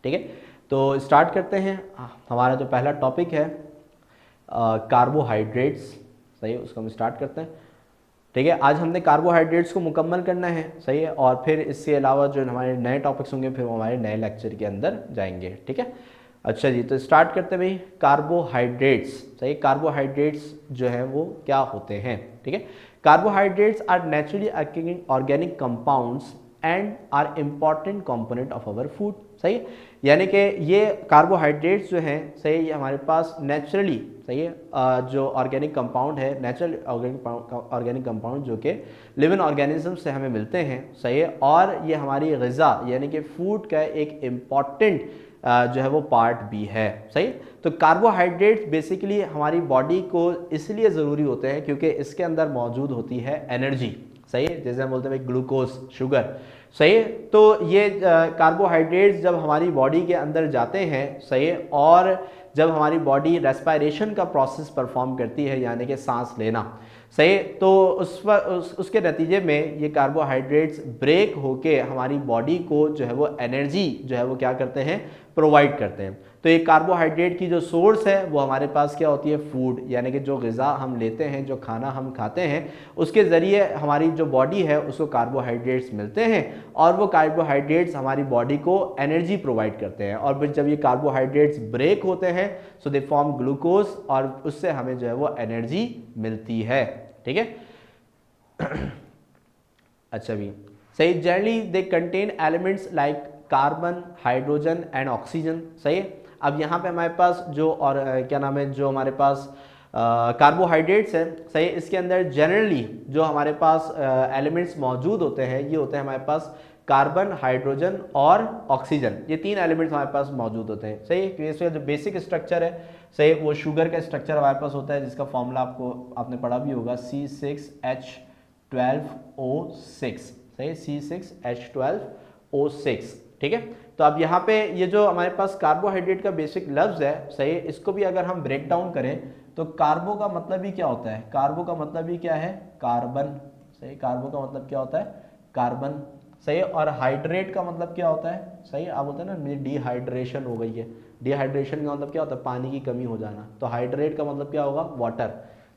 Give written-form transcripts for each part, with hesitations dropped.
ठीक है, तो स्टार्ट करते हैं। हमारा जो पहला टॉपिक है कार्बोहाइड्रेट्स, सही है, उसको हम स्टार्ट करते हैं। ठीक है, आज हमने कार्बोहाइड्रेट्स को मुकम्मल करना है, सही है, और फिर इसके अलावा जो हमारे नए टॉपिक्स होंगे फिर वो हमारे नए लेक्चर के अंदर जाएंगे। ठीक है, अच्छा जी, तो स्टार्ट करते हैं भाई। कार्बोहाइड्रेट्स, सही, कार्बोहाइड्रेट्स जो है वो क्या होते हैं? ठीक है, carbohydrates are naturally occurring organic compounds and are important component of our food. सही है, यानी कि ये कार्बोहाइड्रेट्स जो हैं, सही, ये हमारे पास नेचुरली, सही है, जो ऑर्गेनिक कंपाउंड है, नेचुरल ऑर्गेनिक कंपाउंड जो कि लिविंग ऑर्गेनिज्म से हमें मिलते हैं, सही है, और ये हमारी ग़िज़ा यानी कि फूड का एक इम्पॉर्टेंट जो है वो पार्ट भी है। सही, तो कार्बोहाइड्रेट्स बेसिकली हमारी बॉडी को इसलिए ज़रूरी होते हैं क्योंकि इसके अंदर मौजूद होती है एनर्जी। सही है, जैसे हम बोलते हैं ग्लूकोज, शुगर। सही है, तो ये कार्बोहाइड्रेट्स जब हमारी बॉडी के अंदर जाते हैं, सही है, और जब हमारी बॉडी रेस्पिरेशन का प्रोसेस परफॉर्म करती है यानी कि सांस लेना, सही, तो उसके नतीजे में ये कार्बोहाइड्रेट्स ब्रेक होके हमारी बॉडी को जो है वो एनर्जी जो है वो क्या करते हैं, प्रोवाइड करते हैं। तो ये कार्बोहाइड्रेट की जो सोर्स है वो हमारे पास क्या होती है, फूड, यानी कि जो ग़िज़ा हम लेते हैं, जो खाना हम खाते हैं, उसके ज़रिए हमारी जो बॉडी है उसको कार्बोहाइड्रेट्स मिलते हैं और वो कार्बोहाइड्रेट्स हमारी बॉडी को एनर्जी प्रोवाइड करते हैं। और जब ये कार्बोहाइड्रेट्स ब्रेक होते हैं सो दे फॉर्म ग्लूकोज और उससे हमें जो है वो एनर्जी मिलती है। ठीक है, अच्छा भी, सही, generally they contain elements like carbon, hydrogen and oxygen. सही है, अब यहाँ पे हमारे पास जो और क्या नाम है, जो हमारे पास कार्बोहाइड्रेट्स है, सही, इसके अंदर जनरली जो हमारे पास एलिमेंट्स मौजूद होते हैं ये होते हैं हमारे पास कार्बन, हाइड्रोजन और ऑक्सीजन। ये तीन एलिमेंट्स हमारे पास मौजूद होते हैं। सही, इसका जो बेसिक स्ट्रक्चर है, सही, वो शुगर का स्ट्रक्चर हमारे पास होता है जिसका फॉर्मूला आपने पढ़ा भी होगा, C6H12O6। सही, C6H12O6। ठीक है, तो अब यहाँ पे ये जो हमारे पास कार्बोहाइड्रेट का बेसिक लफ्ज़ है, सही, इसको भी अगर हम ब्रेक डाउन करें तो कार्बो का मतलब ही क्या होता है, कार्बो का मतलब ही क्या है, कार्बन। सही, कार्बो का मतलब क्या होता है, कार्बन। सही, और हाइड्रेट का मतलब क्या होता है, सही, आप बोलते हैं ना मेरी डिहाइड्रेशन हो गई है, डिहाइड्रेशन का मतलब क्या होता है, पानी की कमी हो जाना, तो हाइड्रेट का मतलब क्या होगा, वाटर।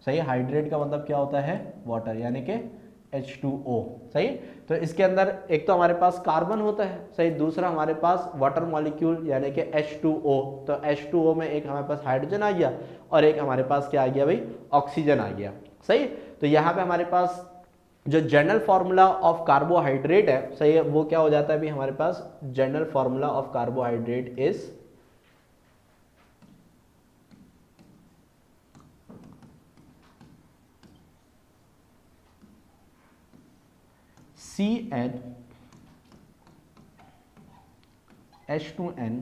सही, हाइड्रेट का मतलब क्या होता है, वाटर, यानी कि H2O। सही, तो इसके अंदर एक तो हमारे पास कार्बन होता है, सही, दूसरा हमारे पास वाटर मॉलिक्यूल यानी कि H2O। तो H2O में एक हमारे पास हाइड्रोजन आ गया और एक हमारे पास क्या आ गया भाई, ऑक्सीजन आ गया। सही, तो यहाँ पे हमारे पास जो जनरल फार्मूला ऑफ कार्बोहाइड्रेट है, सही है, वो क्या हो जाता है भाई, हमारे पास general formula of carbohydrate is CnH2n,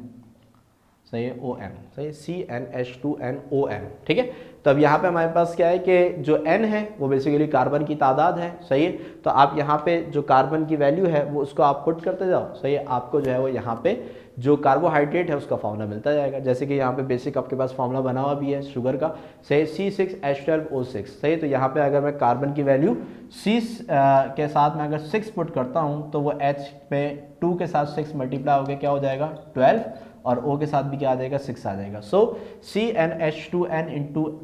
सही है, ON, सही, CnH2nOn। ठीक है, तो अब यहाँ पे हमारे पास क्या है कि जो N है वो बेसिकली कार्बन की तादाद है। सही है, तो आप यहाँ पे जो कार्बन की वैल्यू है वो उसको आप पुट करते जाओ, सही है, आपको जो है वो यहाँ पे जो कार्बोहाइड्रेट है उसका फॉर्मूला मिलता जाएगा। जैसे कि यहाँ पे बेसिक आपके पास फॉर्मूला बना हुआ भी है शुगर का, सही, C6H12O6। सही, तो यहाँ पे अगर मैं कार्बन की वैल्यू C के साथ में अगर 6 पुट करता हूँ तो वो H में 2 के साथ 6 मल्टीप्लाई होकर क्या हो जाएगा, 12, और O के साथ भी क्या आ जाएगा, 6 आ जाएगा। सो CnH2n into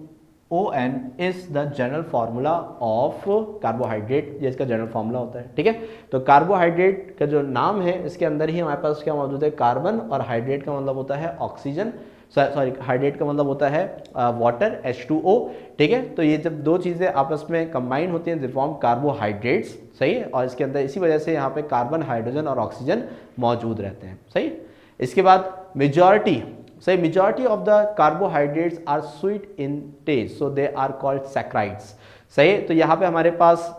ON is the general formula of carbohydrate, ये इसका जनरल फार्मूला होता है। ठीक है, तो कार्बोहाइड्रेट का जो नाम है इसके अंदर ही हमारे पास क्या मौजूद है, कार्बन, और हाइड्रेट का मतलब होता है ऑक्सीजन, सॉरी, हाइड्रेट का मतलब होता है वाटर, H2O। ठीक है, तो ये जब दो चीज़ें आपस में कंबाइन होती हैं दे फॉर्म कार्बोहाइड्रेट्स। सही है, और इसके अंदर इसी वजह से यहाँ पे कार्बन, हाइड्रोजन और ऑक्सीजन मौजूद रहते हैं। सही, इसके बाद मेजॉरिटी, सही, majority of the carbohydrates are sweet in taste, so they are called saccharides. सही, तो यहाँ पे हमारे पास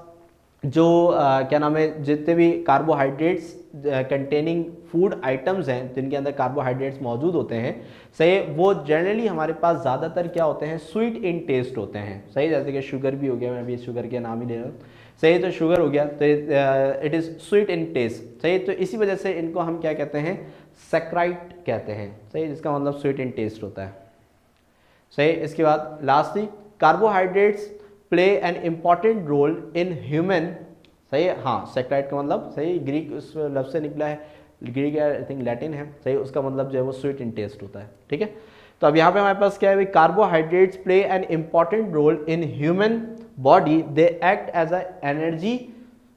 जो क्या नाम है, जितने भी कार्बोहाइड्रेट्स कंटेनिंग फूड आइटम्स हैं जिनके अंदर कार्बोहाइड्रेट्स मौजूद होते हैं, सही, वो जनरली हमारे पास ज़्यादातर क्या होते हैं, स्वीट इन टेस्ट होते हैं। सही, जैसे कि शुगर भी हो गया, मैं भी शुगर के नाम ही ले रहा हूँ। सही, तो शुगर हो गया तो it is sweet in taste. सही, तो इसी वजह से इनको हम क्या कहते हैं, सैकराइड कहते हैं। सही, जिसका मतलब स्वीट इन टेस्ट होता है। सही, इसके बाद lastly carbohydrates play an important role in human, सही है, हाँ, सैकराइड का मतलब, सही, ग्रीक उस लफ्ज़ से निकला है, ग्रीक आई थिंक लैटिन है, सही, उसका मतलब जो है वो स्वीट इन टेस्ट होता है, ठीक है। तो अब यहाँ पे हमारे पास क्या है, carbohydrates play an important role in human body, they act as a energy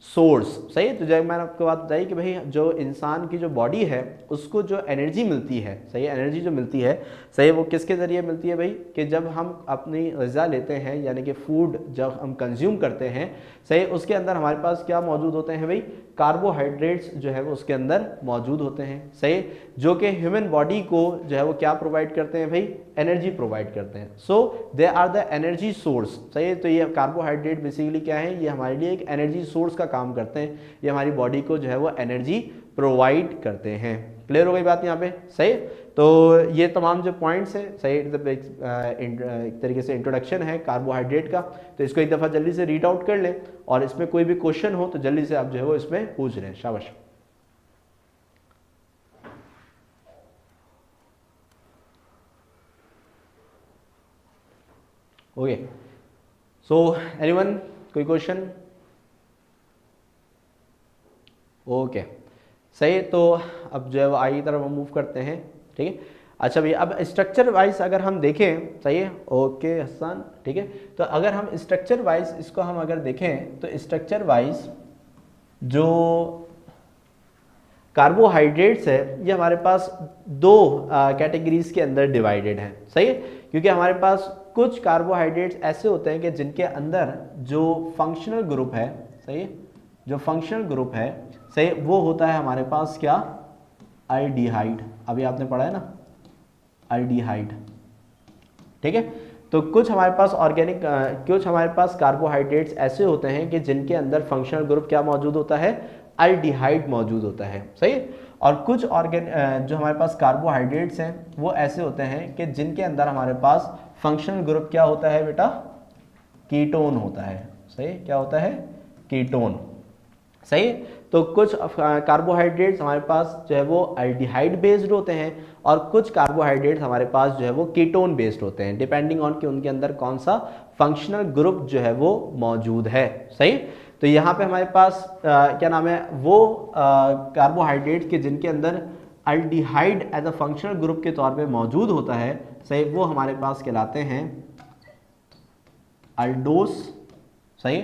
source, सही। तो जब मैंने आपको बात बताई कि भाई जो इंसान की जो बॉडी है उसको जो एनर्जी मिलती है, सही, एनर्जी जो मिलती है, सही, वो किसके ज़रिए मिलती है भाई, कि जब हम अपनी ग़िज़ा लेते हैं यानी कि फूड जब हम कंज्यूम करते हैं, सही, उसके अंदर हमारे पास क्या मौजूद होते हैं भाई, कार्बोहाइड्रेट्स जो है वो उसके अंदर मौजूद होते हैं, सही, जो कि ह्यूमन बॉडी को जो है वो क्या प्रोवाइड करते हैं भाई, एनर्जी प्रोवाइड करते हैं। So they are the energy source, सही। तो ये कार्बोहाइड्रेट बेसिकली क्या है, ये हमारे लिए एक एनर्जी सोर्स का काम करते हैं, ये हमारी बॉडी को जो है वो एनर्जी प्रोवाइड करते हैं। क्लियर हो गई बात यहाँ पे, सही। तो ये तमाम जो पॉइंट्स हैं, सही, एक तरीके से इंट्रोडक्शन है कार्बोहाइड्रेट का। तो इसको एक दफ़ा जल्दी से रीड आउट कर लें और इसमें कोई भी क्वेश्चन हो तो जल्दी से आप जो है वो इसमें पूछ लें, शाबाश। ओके, सो एनीवन, कोई क्वेश्चन? ओके, सही। तो अब जो है वो आगे की तरफ हम मूव करते हैं, ठीक है। अच्छा भैया, अब स्ट्रक्चर वाइज अगर हम देखें, सही है, ओके हसन, ठीक है। तो अगर हम स्ट्रक्चर वाइज इसको हम अगर देखें तो स्ट्रक्चर वाइज जो कार्बोहाइड्रेट्स है ये हमारे पास दो कैटेगरीज के अंदर डिवाइडेड हैं, सही है। क्योंकि हमारे पास कुछ कार्बोहाइड्रेट्स ऐसे होते हैं कि जिनके अंदर जो फंक्शनल ग्रुप है, सही है, जो फंक्शनल ग्रुप है, सही, वो होता है हमारे पास क्या, अल्डिहाइड। अभी आपने पढ़ा है ना, अल्डिहाइड, ठीक है। तो कुछ हमारे पास कुछ हमारे पास कार्बोहाइड्रेट्स ऐसे होते हैं कि जिनके अंदर फंक्शनल ग्रुप क्या मौजूद होता है, अल्डिहाइड मौजूद होता है, सही। और कुछ जो हमारे पास कार्बोहाइड्रेट्स हैं वो ऐसे होते हैं कि जिनके अंदर हमारे पास फंक्शनल ग्रुप क्या होता है बेटा, कीटोन होता है, सही, क्या होता है, कीटोन, सही। तो कुछ कार्बोहाइड्रेट्स हमारे पास जो है वो अल्डिहाइड बेस्ड होते हैं और कुछ कार्बोहाइड्रेट्स हमारे पास जो है वो कीटोन बेस्ड होते हैं, डिपेंडिंग ऑन कि उनके अंदर कौन सा फंक्शनल ग्रुप जो है वो मौजूद है, सही। तो यहाँ पे हमारे पास क्या नाम है, वो कार्बोहाइड्रेट के जिनके अंदर aldehyde as a functional group के तौर पे मौजूद होता है, सही, वो हमारे पास कहलाते हैं अल्डोस, सही।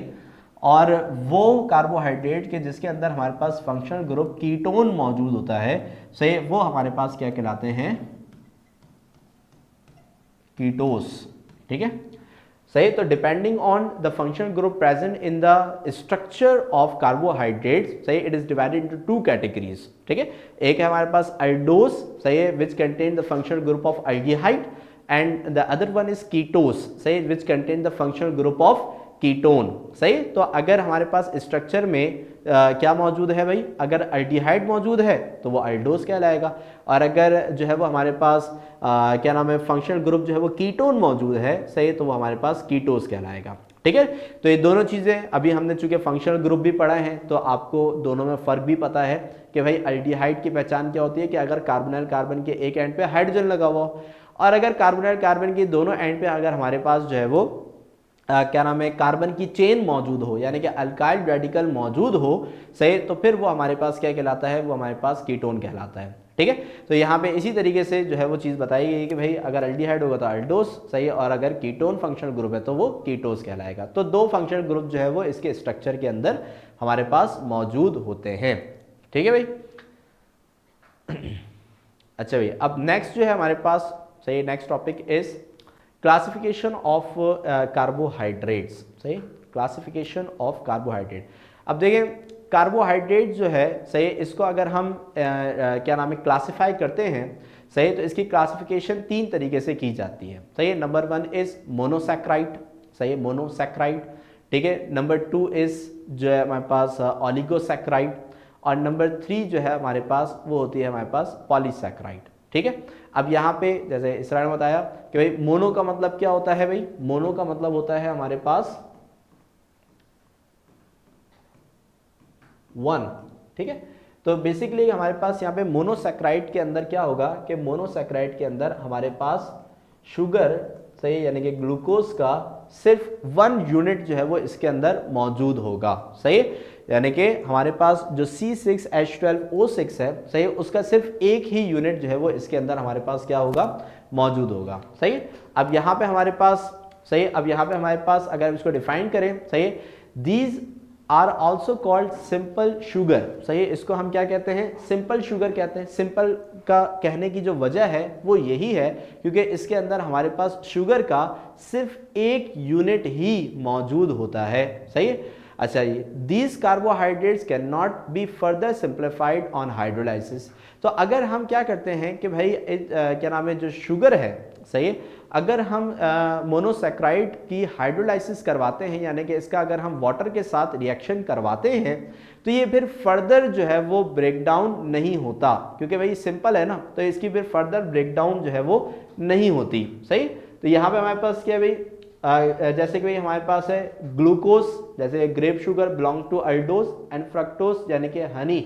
और वो कार्बोहाइड्रेट के जिसके अंदर हमारे पास फंक्शनल ग्रुप कीटोन मौजूद होता है, सही, वो हमारे पास क्या कहलाते हैं, कीटोस, ठीक है, सही। तो depending on the functional group present in the structure of carbohydrates, सही, it is divided into two categories, ठीक है। एक है हमारे पास अल्डोस, सही है, which contain the functional group of aldehyde, and the other one is ketose, सही, which contain the functional group of ketone, सही। तो अगर हमारे पास स्ट्रक्चर में क्या मौजूद है भाई, अगर अल्डिहाइड मौजूद है तो वो अल्डोस कहलाएगा, और अगर जो है वो हमारे पास क्या नाम है, फंक्शनल ग्रुप जो है वो कीटोन मौजूद है, सही, तो वो हमारे पास कीटोस कहलाएगा, ठीक है। तो ये दोनों चीज़ें अभी हमने चूंकि फंक्शनल ग्रुप भी पढ़ा है तो आपको दोनों में फ़र्क भी पता है कि भाई अल्डिहाइड की पहचान क्या होती है, कि अगर कार्बोनाइल कार्बन के एक एंड पे हाइड्रोजन लगा हुआ हो, और अगर कार्बोनाइल कार्बन के दोनों एंड पे अगर हमारे पास जो है वो क्या नाम है, कार्बन की चेन मौजूद हो, यानी कि अल्काइल रेडिकल मौजूद हो, सही, तो फिर वो हमारे पास क्या कहलाता है, वो हमारे पास कीटोन कहलाता है, ठीक है। तो यहाँ पे इसी तरीके से जो है वो चीज़ बताई गई कि भाई अगर अल्डिहाइड होगा तो अल्डोस, सही, और अगर कीटोन फंक्शनल ग्रुप है तो वो कीटोस कहलाएगा। तो दो फंक्शनल ग्रुप जो है वो इसके स्ट्रक्चर के अंदर हमारे पास मौजूद होते हैं, ठीक है भाई। अच्छा भाई, अब नेक्स्ट जो है हमारे पास, सही, next topic is classification of carbohydrates, सही, क्लासिफिकेशन ऑफ कार्बोहाइड्रेट। अब देखें कार्बोहाइड्रेट जो है, सही, इसको अगर हम क्या नाम है क्लासिफाई करते हैं, सही, तो इसकी क्लासिफिकेशन तीन तरीके से की जाती है, सही। नंबर वन इज मोनोसैक्राइड, सही, मोनोसैक्राइड, ठीक है। नंबर टू इज जो है हमारे पास ऑलिगोसैक्राइड, और नंबर थ्री जो है हमारे पास वो होती है हमारे पास पॉलीसैक्राइड, ठीक है। अब यहाँ पे जैसे इसराइल ने बताया कि भाई मोनो का मतलब क्या होता है, भाई मोनो का मतलब होता है हमारे पास वन, ठीक है। तो बेसिकली हमारे पास यहाँ पे मोनोसैक्राइड के अंदर क्या होगा कि मोनोसैक्राइड के अंदर हमारे पास शुगर, सही, यानी कि ग्लूकोज का सिर्फ 1 यूनिट जो है वो इसके अंदर मौजूद होगा, सही। यानी कि हमारे पास जो C6H12O6 है, सही है, उसका सिर्फ एक ही यूनिट जो है वो इसके अंदर हमारे पास क्या होगा, मौजूद होगा। सही है, अब यहाँ पे हमारे पास, सही है, अब यहाँ पे हमारे पास अगर इसको डिफाइन करें, सही है, these are also called simple sugar. सही है, इसको हम क्या कहते हैं, सिंपल शुगर कहते हैं। सिंपल का कहने की जो वजह है वो यही है क्योंकि इसके अंदर हमारे पास शुगर का सिर्फ एक यूनिट ही मौजूद होता है। सही है, अच्छा, ये these carbohydrates can not be further simplified on hydrolysis. तो अगर हम क्या करते हैं कि भाई क्या नाम है, जो शुगर है, सही है, अगर हम मोनोसैक्राइड की हाइड्रोलाइसिस करवाते हैं, यानी कि इसका अगर हम वाटर के साथ रिएक्शन करवाते हैं, तो ये फिर फर्दर जो है वो ब्रेक डाउन नहीं होता, क्योंकि भाई सिंपल है ना, तो इसकी फिर फर्दर ब्रेक डाउन जो है वो नहीं होती। सही, तो यहाँ पे हमारे पास क्या है भाई, जैसे कि भाई हमारे पास है ग्लूकोज, जैसे grape sugar belong to aldose and fructose यानी कि हनी,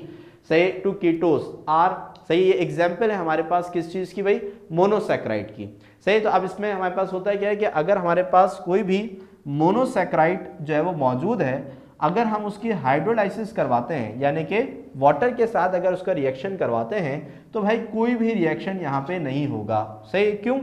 सही, टू कीटोस आर, सही, ये एग्जाम्पल है हमारे पास किस चीज की भाई, मोनोसैक्राइड की। सही, तो अब इसमें हमारे पास होता है क्या है कि अगर हमारे पास कोई भी मोनोसैक्राइड जो है वो मौजूद है, अगर हम उसकी हाइड्रोलाइसिस करवाते हैं, यानी कि वाटर के साथ अगर उसका रिएक्शन करवाते हैं, तो भाई कोई भी रिएक्शन यहाँ पे नहीं होगा। सही, क्यों,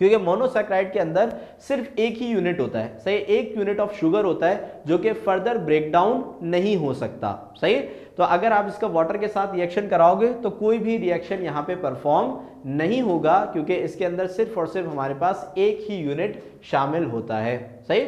क्योंकि मोनोसैक्राइड के अंदर सिर्फ एक ही यूनिट होता है। सही, एक यूनिट ऑफ शुगर होता है जो कि फर्दर ब्रेक डाउन नहीं हो सकता। सही, तो अगर आप इसका वाटर के साथ रिएक्शन कराओगे तो कोई भी रिएक्शन यहाँ पे परफॉर्म नहीं होगा, क्योंकि इसके अंदर सिर्फ और सिर्फ हमारे पास एक ही यूनिट शामिल होता है। सही,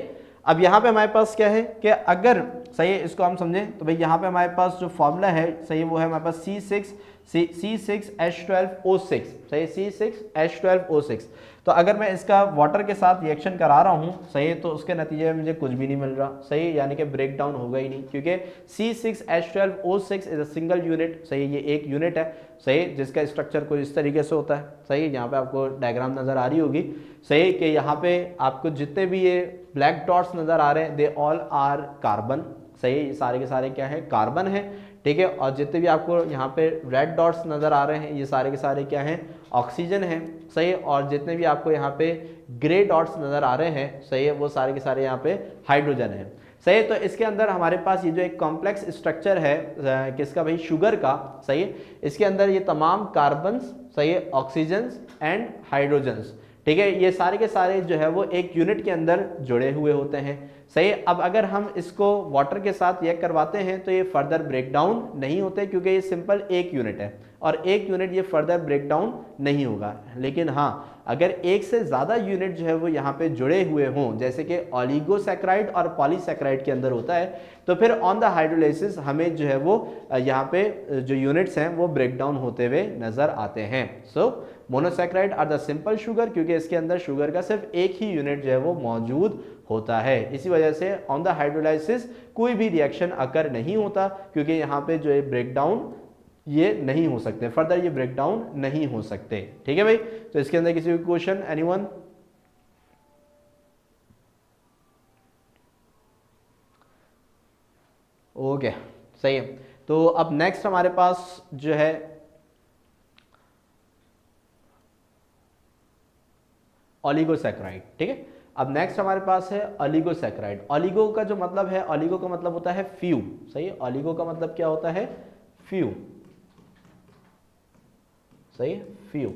अब यहाँ पे हमारे पास क्या है कि अगर, सही है, इसको हम समझें तो भाई यहाँ पे हमारे पास जो फॉर्मूला है, सही, वो है हमारे पास C6H12O6, सही, C6H12O6। तो अगर मैं इसका वाटर के साथ रिएक्शन करा रहा हूँ, सही, तो उसके नतीजे में मुझे कुछ भी नहीं मिल रहा। सही, यानी कि ब्रेक डाउन होगा ही नहीं, क्योंकि C6H12O6 is a single unit. सही, ये एक यूनिट है, सही, जिसका स्ट्रक्चर कुछ इस तरीके से होता है। सही, यहाँ पे आपको डायग्राम नजर आ रही होगी। सही, कि यहाँ पे आपको जितने भी ये ब्लैक डॉट्स नजर आ रहे हैं, दे ऑल आर कार्बन। सही, ये सारे के सारे क्या है, कार्बन है। ठीक है, और जितने भी आपको यहाँ पे रेड डॉट्स नजर आ रहे हैं, ये सारे के सारे क्या हैं, ऑक्सीजन है। सही, और जितने भी आपको यहाँ पे ग्रे डॉट्स नजर आ रहे हैं, सही है, वो सारे के सारे यहाँ पे हाइड्रोजन है। सही, तो इसके अंदर हमारे पास ये जो एक कॉम्प्लेक्स स्ट्रक्चर है किसका भाई, शुगर का। सही है, इसके अंदर ये तमाम कार्बन, सही है, ऑक्सीजन्स एंड हाइड्रोजन्स, ठीक है, ये सारे के सारे जो है वो एक यूनिट के अंदर जुड़े हुए होते हैं। सही, अब अगर हम इसको वाटर के साथ रिएक्ट करवाते हैं तो ये फर्दर ब्रेक डाउन नहीं होते, क्योंकि ये सिंपल एक यूनिट है और एक यूनिट ये फर्दर ब्रेक डाउन नहीं होगा। लेकिन हाँ, अगर एक से ज़्यादा यूनिट जो है वो यहाँ पे जुड़े हुए हों, जैसे कि ऑलिगोसैक्राइड और पॉलीसैक्राइड के अंदर होता है, तो फिर ऑन द हाइड्रोलाइसिस हमें जो है वो यहाँ पे जो यूनिट्स हैं वो ब्रेक डाउन होते हुए नजर आते हैं। So monosaccharide are the simple sugar, क्योंकि इसके अंदर शुगर का सिर्फ एक ही यूनिट जो है वो मौजूद होता है। इसी वजह से ऑन द हाइड्रोलाइसिस कोई भी रिएक्शन अकर नहीं होता, क्योंकि यहाँ पे जो है ब्रेक डाउन ये नहीं हो सकते, फर्दर ये ब्रेक डाउन नहीं हो सकते। ठीक है भाई, तो इसके अंदर किसी भी क्वेश्चन, एनीवन? ओके, सही है। तो अब नेक्स्ट हमारे पास जो है ऑलिगोसैक्राइड। ठीक है, अब नेक्स्ट हमारे पास है ऑलिगोसैक्राइड। ऑलिगो का जो मतलब है, ऑलिगो का मतलब होता है फ्यू। सही है, ऑलिगो का मतलब क्या होता है, फ्यू। सही है, फ्यू।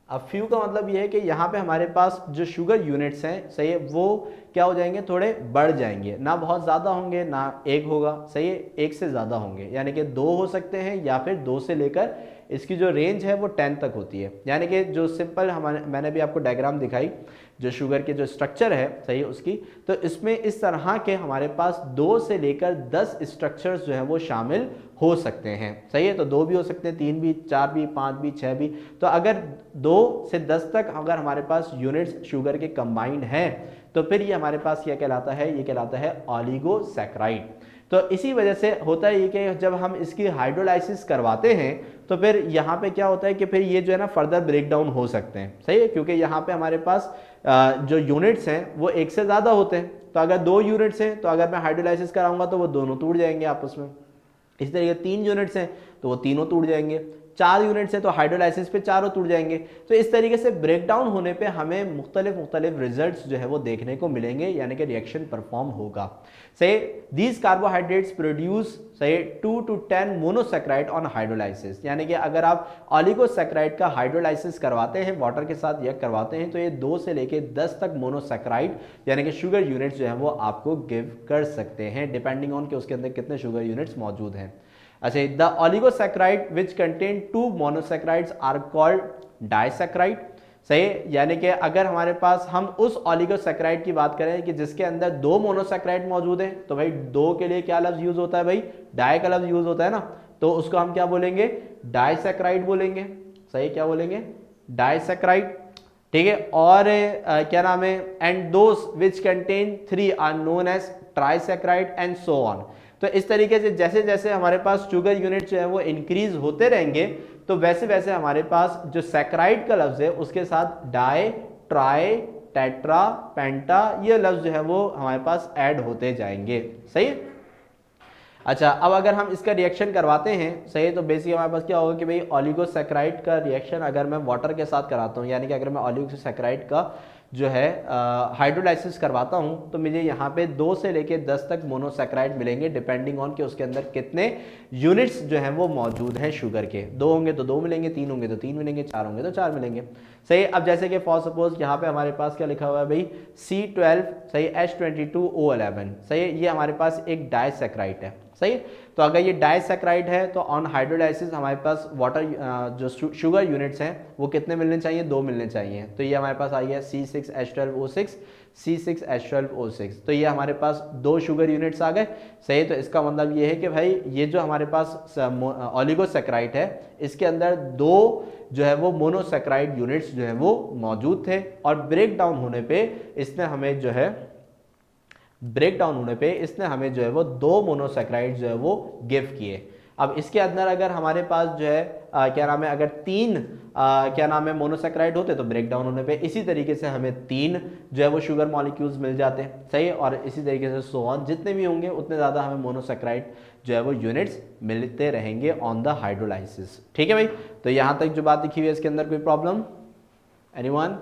अब फ्यू का मतलब ये है कि यहाँ पे हमारे पास जो शुगर यूनिट्स हैं, सही है, वो क्या हो जाएंगे, थोड़े बढ़ जाएंगे, ना बहुत ज़्यादा होंगे ना एक होगा। सही है, एक से ज़्यादा होंगे, यानी कि 2 हो सकते हैं या फिर 2 से लेकर इसकी जो रेंज है वो 10 तक होती है। यानी कि जो सिंपल मैंने भी आपको डायग्राम दिखाई जो शुगर के जो स्ट्रक्चर है, सही है, उसकी, तो इसमें इस तरह के हमारे पास 2 से लेकर 10 स्ट्रक्चर्स जो हैं वो शामिल हो सकते हैं। सही है, तो 2 भी हो सकते हैं, 3 भी, 4 भी, 5 भी, 6 भी। तो अगर 2 से 10 तक अगर हमारे पास यूनिट्स शुगर के कंबाइंड हैं, तो फिर ये हमारे पास क्या कहलाता है, ये कहलाता है ऑलिगोसैक्राइड। तो इसी वजह से होता है ये कि जब हम इसकी हाइड्रोलाइसिस करवाते हैं तो फिर यहाँ पे क्या होता है कि फिर ये जो है ना फर्दर ब्रेक डाउन हो सकते हैं। सही है, क्योंकि यहाँ पे हमारे पास जो यूनिट्स हैं वो एक से ज़्यादा होते हैं। तो अगर 2 यूनिट्स हैं तो अगर मैं हाइड्रोलाइसिस कराऊंगा तो वो दोनों टूट जाएंगे आपस में। इसी तरीके 3 यूनिट्स हैं तो वो तीनों टूट जाएंगे। 4 यूनिट्स हैं तो हाइड्रोलाइसिस पे चारों टूट जाएंगे। तो इस तरीके से ब्रेक डाउन होने पे हमें मुख्तलिफ रिजल्ट्स जो है वो देखने को मिलेंगे, यानी कि रिएक्शन परफॉर्म होगा। सही, दीज कार्बोहाइड्रेट्स प्रोड्यूस सही 2 to 10 मोनोसैकेराइड ऑन हाइड्रोलाइसिस, यानी कि अगर आप ऑलिगोसैकेराइड का हाइड्रोलाइसिस करवाते हैं, वाटर के साथ रिएक्ट करवाते हैं, तो ये 2 से लेके 10 तक मोनोसैकेराइड यानी कि शुगर यूनिट्स जो है वो आपको गिव कर सकते हैं, डिपेंडिंग ऑन कि उसके अंदर कितने शुगर यूनिट्स मौजूद हैं। अच्छा, the oligosaccharide which contain 2 monosaccharides are called disaccharide. सही, यानी कि अगर हमारे पास हम उस ऑलिगोसैकेराइड की बात करें कि जिसके अंदर 2 मोनोसैकेराइड मौजूद हैं, तो भाई 2 के लिए क्या लफ्ज यूज होता है, भाई डाई का लफ्ज यूज होता है ना, तो उसको हम क्या बोलेंगे, डाइसैकेराइड बोलेंगे। सही, क्या बोलेंगे, डाइसैकेराइड। ठीक है, और क्या नाम है, and those which contain 3 are known as trisaccharide and so on. तो इस तरीके से जैसे जैसे हमारे पास शुगर यूनिट जो है वो इंक्रीज होते रहेंगे, तो वैसे वैसे हमारे पास जो सैकेराइड का लफ्ज है उसके साथ डाई, ट्राई, टेट्रा, पेंटा ये लफ्ज जो है वो हमारे पास ऐड होते जाएंगे। सही है। अच्छा, अब अगर हम इसका रिएक्शन करवाते हैं, सही, तो बेसिकली हमारे पास क्या होगा कि भाई ऑलिगोसैकेराइड का रिएक्शन अगर मैं वाटर के साथ कराता हूँ, यानी कि अगर मैं ऑलिगोसैकेराइड का जो है हाइड्रोलाइसिस करवाता हूँ, तो मुझे यहाँ पे 2 से लेके 10 तक मोनोसैकेराइड मिलेंगे, डिपेंडिंग ऑन कि उसके अंदर कितने यूनिट्स जो हैं वो मौजूद हैं शुगर के। 2 होंगे तो 2 मिलेंगे, 3 होंगे तो 3 मिलेंगे, 4 होंगे तो 4 मिलेंगे। सही, अब जैसे कि फॉर सपोज यहाँ पे हमारे पास क्या लिखा हुआ है भाई, C12 सही H22O11। सही, ये हमारे पास एक डाइसैकेराइड है। सही, तो अगर ये डाइसैकेराइड है तो ऑन हाइड्रोलाइसिस हमारे पास वाटर जो शुगर यूनिट्स हैं वो कितने मिलने चाहिए, 2 मिलने चाहिए। तो ये हमारे पास आई है C6H12O6, C6H12O6, तो ये हमारे पास 2 शुगर यूनिट्स आ गए। सही, तो इसका मतलब ये है कि भाई ये जो हमारे पास ऑलिगोसैकेराइड है इसके अंदर 2 जो है वो मोनोसैकेराइड यूनिट्स जो है वो मौजूद थे, और ब्रेक डाउन होने पे इसने हमें जो है जो है वो 2 मोनोसैकेराइड जो है वो गिव किए। अब इसके अंदर अगर हमारे पास जो है क्या नाम है, अगर 3 क्या नाम है मोनोसैकेराइड होते तो ब्रेक डाउन होने पे इसी तरीके से हमें 3 जो है वो शुगर मॉलिक्यूल्स मिल जाते हैं। सही, और इसी तरीके से सो ऑन, जितने भी होंगे उतने ज़्यादा हमें मोनोसैकेराइड जो है वो यूनिट्स मिलते रहेंगे ऑन द हाइड्रोलाइसिस। ठीक है भाई, तो यहाँ तक जो बात लिखी हुई है इसके अंदर कोई प्रॉब्लम, एनीवन?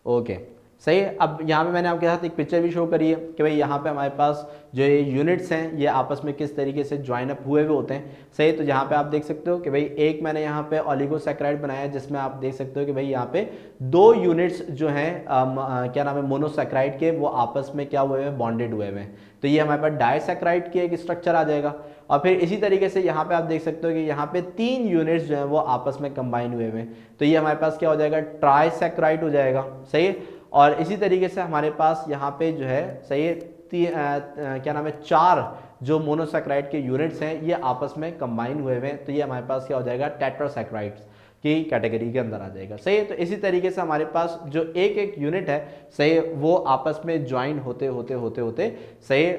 ओके, सही है। अब यहाँ पे मैंने आपके साथ एक पिक्चर भी शो करी है कि भाई यहाँ पे हमारे पास जो ये यूनिट्स हैं ये आपस में किस तरीके से ज्वाइन अप हुए हुए होते हैं। सही, तो यहाँ पे आप देख सकते हो कि भाई एक मैंने यहाँ पे ऑलिगोसैकेराइड बनाया है जिसमें आप देख सकते हो कि भाई यहाँ पे 2 यूनिट्स जो हैं क्या नाम है मोनोसैकेराइड के, वो आपस में क्या हुए हैं, बॉन्डेड हुए हैं। तो ये हमारे पास डाइसैकेराइड की एक स्ट्रक्चर आ जाएगा। और फिर इसी तरीके से यहाँ पे आप देख सकते हो कि यहाँ पे 3 यूनिट्स जो है वो आपस में कंबाइन हुए हैं, तो ये हमारे पास क्या हो जाएगा, ट्राइसैकेराइड हो जाएगा। सही है, और इसी तरीके से हमारे पास यहाँ पे जो है सही क्या नाम है 4 जो मोनोसैकेराइड के यूनिट्स हैं ये आपस में कंबाइन हुए हैं, तो ये हमारे पास क्या हो जाएगा, टेट्रासैकेराइड्स की कैटेगरी के अंदर आ जाएगा। सही है, तो इसी तरीके से हमारे पास जो एक यूनिट है सही वो आपस में ज्वाइन होते होते सही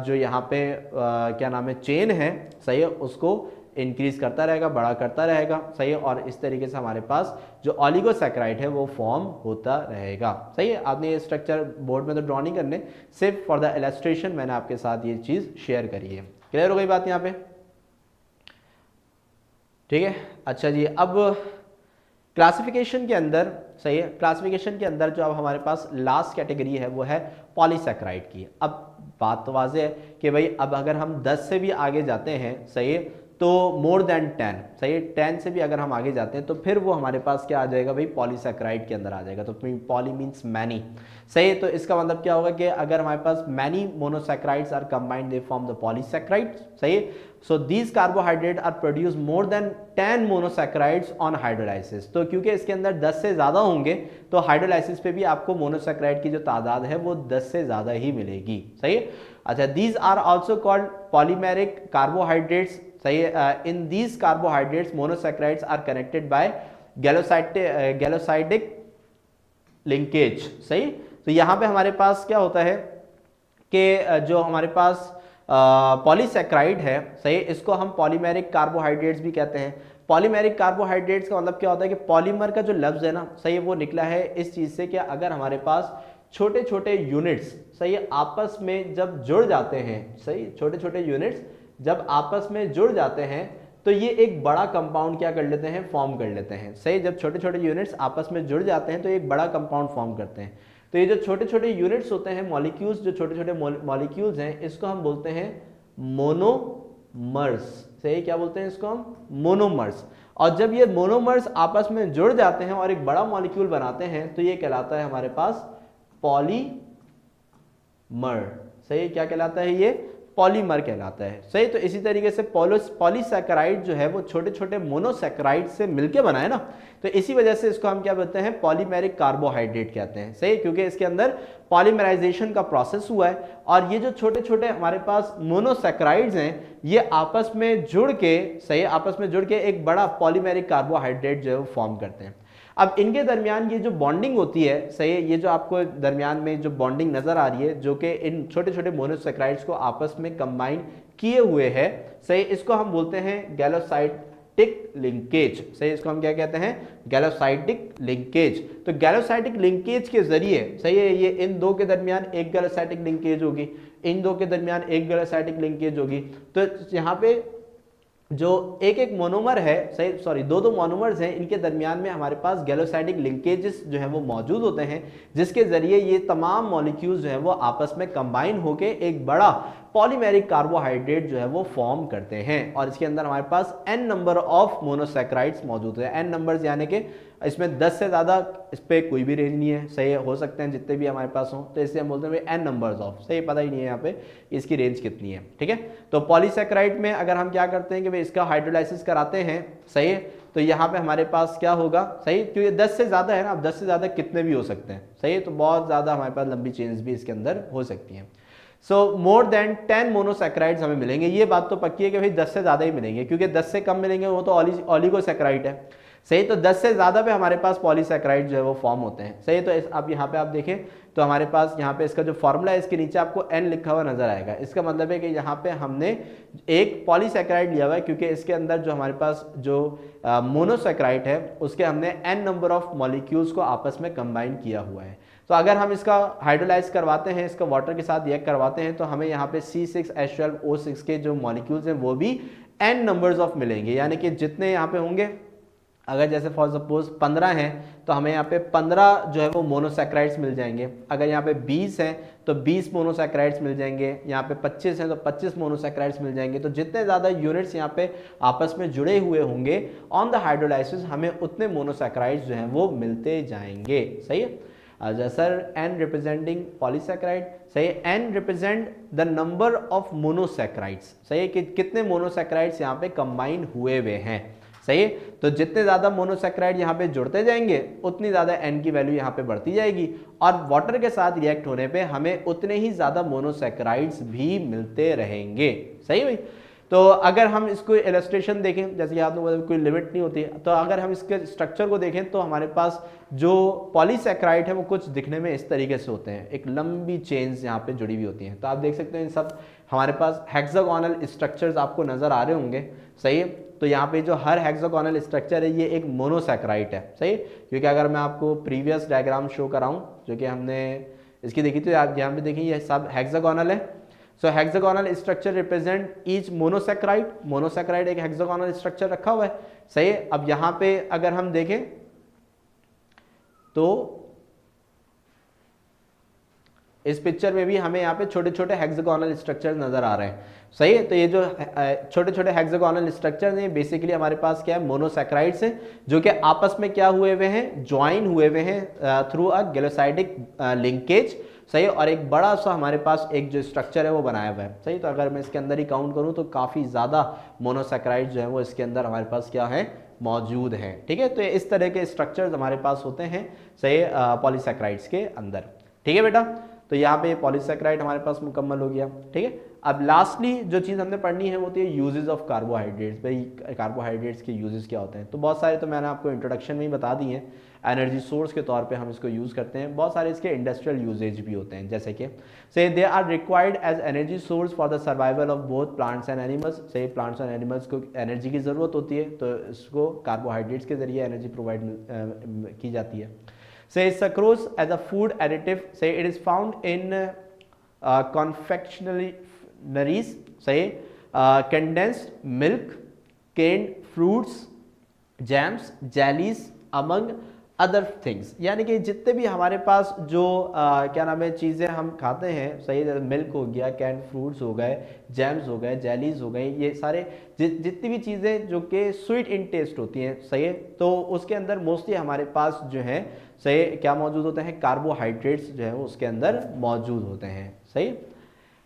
जो यहाँ पे क्या नाम है चेन है सही है उसको इंक्रीज करता रहेगा, बड़ा करता रहेगा। सही है, और इस तरीके से हमारे पास जो ऑलिगोसैकेराइड है वो फॉर्म होता रहेगा। सही है, आपने ये स्ट्रक्चर बोर्ड में तो ड्रॉ नहीं करने, सिर्फ फॉर द इलस्ट्रेशन मैंने आपके साथ ये चीज़ शेयर करी है। क्लियर हो गई बात यहाँ पे? ठीक है, अच्छा जी, अब क्लासिफिकेशन के अंदर सही है, क्लासिफिकेशन के अंदर जो अब हमारे पास लास्ट कैटेगरी है वो है पॉलीसैकेराइड की। अब बात तो वाज़ेह है कि भाई अब अगर हम 10 से भी आगे जाते हैं सही है तो मोर देन 10 सही है, 10 से भी अगर हम आगे जाते हैं तो फिर वो हमारे पास क्या आ जाएगा भाई, पॉलीसैकेराइड के अंदर आ जाएगा। तो पॉली मीन्स मैनी। सही है, तो इसका मतलब क्या होगा कि अगर हमारे पास many monosaccharides are combined they form the polysaccharide. सही है, so these carbohydrate are produce more than 10 monosaccharides on hydrolysis. तो क्योंकि इसके अंदर 10 से ज़्यादा होंगे तो हाइड्रोलाइसिस पे भी आपको मोनोसैकेराइड की जो तादाद है वो 10 से ज़्यादा ही मिलेगी। सही है, अच्छा, these are also called polymeric carbohydrates. सही है, in these carbohydrates monosaccharides are connected by glycosidic linkage. सही, तो यहाँ पे हमारे पास क्या होता है कि जो हमारे पास पॉलीसैकेराइड है सही, इसको हम पॉलीमेरिक कार्बोहाइड्रेट्स भी कहते हैं। पॉलीमेरिक कार्बोहाइड्रेट्स का मतलब क्या होता है कि पॉलीमर का जो लफ्ज़ है ना सही, वो निकला है इस चीज़ से कि अगर हमारे पास छोटे छोटे यूनिट्स सही आपस में जब जुड़ जाते हैं, सही छोटे छोटे यूनिट्स जब आपस में जुड़ जाते हैं तो ये एक बड़ा कंपाउंड क्या कर लेते हैं, फॉर्म कर लेते हैं। सही, जब छोटे छोटे यूनिट्स आपस में जुड़ जाते हैं तो एक बड़ा कंपाउंड फॉर्म करते हैं। तो ये जो छोटे छोटे यूनिट्स होते हैं, मॉलिक्यूल्स, जो छोटे छोटे मॉलिक्यूल्स हैं, इसको हम बोलते हैं मोनोमर्स। सही, क्या बोलते हैं इसको हम, मोनोमर्स। और जब ये मोनोमर्स आपस में जुड़ जाते हैं और एक बड़ा मॉलिक्यूल बनाते हैं तो ये कहलाता है हमारे पास पॉलीमर। सही, क्या कहलाता है ये, पॉलीमर कहलाता है। सही, तो इसी तरीके से पॉलीसैकेराइड जो है वो छोटे छोटे मोनोसैकेराइड से मिलके बना है ना, तो इसी वजह से इसको हम क्या बोलते हैं, पॉलीमेरिक कार्बोहाइड्रेट कहते हैं। सही, क्योंकि इसके अंदर पॉलीमराइजेशन का प्रोसेस हुआ है और ये जो छोटे छोटे हमारे पास मोनोसैकेराइड्स हैं ये आपस में जुड़ के, सही, आपस में जुड़ के एक बड़ा पॉलीमेरिक कार्बोहाइड्रेट जो है वो फॉर्म करते हैं। अब इनके दरमियान ये जो बॉन्डिंग होती है, सही है, ये जो आपको दरमियान में जो बॉन्डिंग नजर आ रही है जो कि इन छोटे छोटे मोनोसैकेराइड्स को आपस में कंबाइन किए हुए है, सही, इसको हम बोलते हैं गैलोसाइटिक लिंकेज। सही, इसको हम क्या कहते हैं, गैलोसाइटिक लिंकेज। तो गैलोसाइटिक लिंकेज के जरिए, सही है, ये इन दो के दरमियान एक गैलोसाइटिक लिंकेज होगी, इन दो के दरमियान एक गैलोसाइटिक लिंकेज होगी। तो यहाँ पे जो एक एक मोनोमर है, सही, सॉरी, दो दो मोनोमर्स हैं, इनके दरमियान में हमारे पास गैलोसाइटिक लिंकेजेस जो है वो मौजूद होते हैं, जिसके जरिए ये तमाम मॉलिक्यूल्स जो है वो आपस में कंबाइन होके एक बड़ा पॉलीमेरिक कार्बोहाइड्रेट जो है वो फॉर्म करते हैं। और इसके अंदर हमारे पास n नंबर ऑफ मोनोसैकेराइड्स मौजूद है। n नंबर्स यानी कि इसमें 10 से ज़्यादा इस पर कोई भी रेंज नहीं है, सही, हो सकते हैं जितने भी हमारे पास हों, तो इससे हम बोलते हैं n नंबर्स ऑफ, सही, पता ही नहीं है यहाँ पे इसकी रेंज कितनी है। ठीक है, तो पॉलीसैकेराइड में अगर हम क्या करते हैं कि भाई इसका हाइड्रोलाइसिस कराते हैं, सही है, तो यहाँ पे हमारे पास क्या होगा, सही, क्योंकि 10 से ज़्यादा है ना, अब 10 से ज़्यादा कितने भी हो सकते हैं, सही है, तो बहुत ज़्यादा हमारे पास लंबी चेन्स भी इसके अंदर हो सकती हैं। सो मोर देन 10 मोनोसैकेराइड्स हमें मिलेंगे। ये बात तो पक्की है कि भाई 10 से ज़्यादा ही मिलेंगे, क्योंकि 10 से कम मिलेंगे वो तो ऑलिगोसैकेराइड है। सही, तो 10 से ज़्यादा पे हमारे पास पॉलीसैकेराइड जो है वो फॉर्म होते हैं। सही, तो अब यहाँ पे आप देखें तो हमारे पास यहाँ पे इसका जो फॉर्मूला है इसके नीचे आपको n लिखा हुआ नजर आएगा। इसका मतलब है कि यहाँ पे हमने एक पॉलीसैकेराइड लिया हुआ है, क्योंकि इसके अंदर जो हमारे पास जो मोनोसैकेराइड है उसके हमने n नंबर ऑफ मॉलिक्यूल्स को आपस में कंबाइन किया हुआ है। तो अगर हम इसका हाइड्रोलाइज करवाते हैं, इसका वाटर के साथ रिएक्ट करवाते हैं, तो हमें यहाँ पे C6H12O6 के जो मॉलिक्यूल्स हैं वो भी n नंबर्स ऑफ मिलेंगे, यानी कि जितने यहाँ पे होंगे, अगर जैसे फॉर सपोज 15 हैं तो हमें यहाँ पे 15 जो है वो मोनोसैकेराइड्स मिल जाएंगे। अगर यहाँ पे 20 हैं तो 20 मोनोसैकेराइड्स मिल जाएंगे। यहाँ पे 25 हैं तो 25 मोनोसैकेराइड्स मिल जाएंगे। तो जितने ज़्यादा यूनिट्स यहाँ पे आपस में जुड़े हुए होंगे ऑन द हाइड्रोलाइसिस, हमें उतने मोनोसैकेराइड्स जो हैं वो मिलते जाएंगे। सही है सर, n रिप्रेजेंटिंग पॉलीसैकेराइड, सही, n represent the number of monosaccharides, सही है, कि कितने मोनोसैकेराइड्स यहाँ पे कंबाइन हुए हुए हैं। सही है, तो जितने ज़्यादा मोनोसैकेराइड यहाँ पे जुड़ते जाएंगे उतनी ज़्यादा n की वैल्यू यहाँ पे बढ़ती जाएगी, और वाटर के साथ रिएक्ट होने पे हमें उतने ही ज़्यादा मोनोसैकेराइड्स भी मिलते रहेंगे। सही भाई, तो अगर हम इसको इलस्ट्रेशन देखें, जैसे कि आप लोगों को कोई लिमिट नहीं होती, तो अगर हम इसके स्ट्रक्चर को देखें तो हमारे पास जो पॉलीसैकेराइड है वो कुछ दिखने में इस तरीके से होते हैं, एक लंबी चेन्स यहाँ पे जुड़ी हुई होती हैं। तो आप देख सकते हैं इन सब हमारे पास हेक्सागोनल स्ट्रक्चर्स आपको नज़र आ रहे होंगे। सही है, तो यहाँ पे जो हर हेक्सागोनल स्ट्रक्चर है ये एक मोनोसैकेराइड है। सही, क्योंकि अगर मैं आपको प्रीवियस डायग्राम शो कराऊँ जो कि हमने इसकी देखी, तो आप यहाँ पे देखिए ये सब हेक्सागोनल है। So hexagonal structure represent each monosaccharide, monosaccharide एक हेक्सागोनल स्ट्रक्चर रखा हुआ है। सही है, अब यहाँ पे अगर हम देखें तो इस पिक्चर में भी हमें यहाँ पे छोटे छोटे हेक्सागोनल स्ट्रक्चर नजर आ रहे हैं। सही है, तो ये जो छोटे छोटे हेक्सागोनल स्ट्रक्चर हैं बेसिकली हमारे पास क्या है, मोनोसैकेराइड्स हैं, जो कि आपस में क्या हुए हुए हैं, ज्वाइन हुए हुए हैं थ्रू अ गैलोसाइटिक लिंकेज। सही, और एक बड़ा सा हमारे पास एक जो स्ट्रक्चर है वो बनाया हुआ है। सही, तो अगर मैं इसके अंदर ही काउंट करूँ तो काफ़ी ज़्यादा मोनोसैकेराइड जो है वो इसके अंदर हमारे पास क्या है, मौजूद हैं। ठीक है, तो इस तरह के स्ट्रक्चर्स हमारे पास होते हैं, सही, पॉलीसैकेराइड्स के अंदर। ठीक है बेटा, तो यहाँ पे पॉलीसैकेराइड हमारे पास मुकम्मल हो गया। ठीक है, अब लास्टली जो चीज़ हमने पढ़नी है वो होती है यूजेस ऑफ कार्बोहाइड्रेट्स। भाई कार्बोहाइड्रेट्स के यूजेस क्या होते हैं, तो बहुत सारे तो मैंने आपको इंट्रोडक्शन में ही बता दी हैं। एनर्जी सोर्स के तौर पे हम इसको यूज़ करते हैं, बहुत सारे इसके इंडस्ट्रियल यूजेज भी होते हैं, जैसे कि say they are required as energy source for the survival of both plants and animals. Say plants and animals को एनर्जी की ज़रूरत होती है, तो इसको कार्बोहाइड्रेट्स के जरिए एनर्जी प्रोवाइड की जाती है। Say sucrose as a food additive, say it is found in confectionaries, say condensed milk, canned fruits, jams, jellies among other things. यानी कि जितने भी हमारे पास जो क्या नाम है चीज़ें हम खाते हैं, सही है, मिल्क हो गया, कैन फ्रूट्स हो गए, जैम्स हो गए, जेलीज हो गई, ये सारे जितनी भी चीज़ें जो कि स्वीट इन टेस्ट होती हैं, सही है, तो उसके अंदर मोस्टली हमारे पास जो है सही क्या मौजूद होते हैं, कार्बोहाइड्रेट्स जो है वो उसके अंदर मौजूद होते हैं। सही।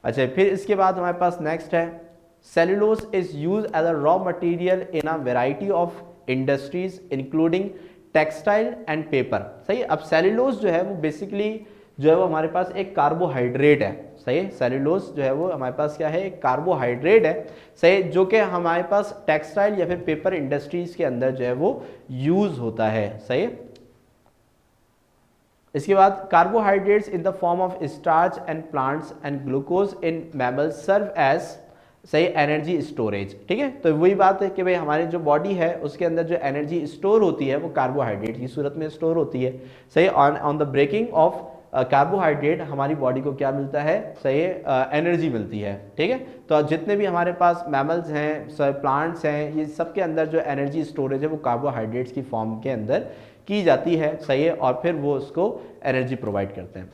अच्छा, फिर इसके बाद हमारे पास नेक्स्ट है cellulose is use as a raw material in a variety of industries including textile and paper. सही। अब सेल्यूलोज जो है वो बेसिकली जो है वो हमारे पास एक कार्बोहाइड्रेट है। सही है, सेल्यूलोज जो है वो हमारे पास क्या है, एक कार्बोहाइड्रेट है। सही, जो कि हमारे पास टेक्सटाइल या फिर पेपर इंडस्ट्रीज के अंदर जो है वो यूज होता है। सही। इसके बाद carbohydrates in the form of starch and plants and glucose in mammals serve as सही एनर्जी स्टोरेज। ठीक है, तो वही बात है कि भाई हमारी जो बॉडी है उसके अंदर जो एनर्जी स्टोर होती है वो कार्बोहाइड्रेट की सूरत में स्टोर होती है। सही। On the breaking of carbohydrate हमारी बॉडी को क्या मिलता है, सही एनर्जी मिलती है। ठीक है, तो जितने भी हमारे पास मैमल्स हैं, प्लांट्स हैं, ये सब के अंदर जो एनर्जी स्टोरेज है वो कार्बोहाइड्रेट्स की फॉर्म के अंदर की जाती है। सही है, और फिर वो उसको एनर्जी प्रोवाइड करते हैं।